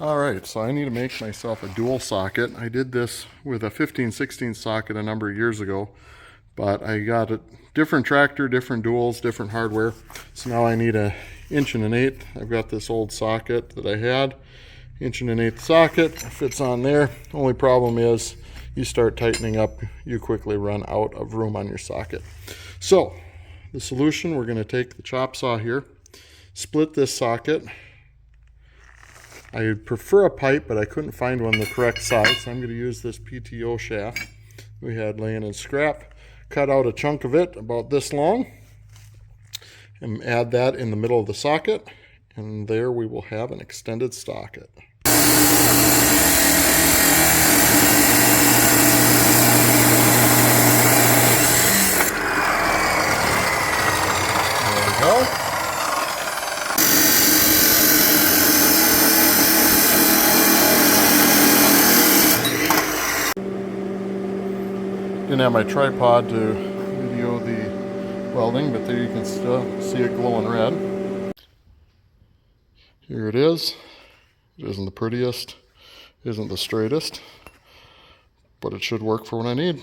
Alright, so I need to make myself a dual socket. I did this with a 15/16 socket a number of years ago, but I got a different tractor, different duals, different hardware. So now I need a 1 1/8. I've got this old socket that I had. 1 1/8 socket, fits on there. Only problem is you start tightening up, you quickly run out of room on your socket. So the solution, we're going to take the chop saw here, split this socket. I prefer a pipe, but I couldn't find one the correct size, so I'm going to use this PTO shaft we had laying in scrap. Cut out a chunk of it about this long and add that in the middle of the socket, and there we will have an extended socket. There we go. Didn't have my tripod to video the welding, but there you can still see it glowing red. Here it is. It isn't the prettiest, isn't the straightest, but it should work for what I need.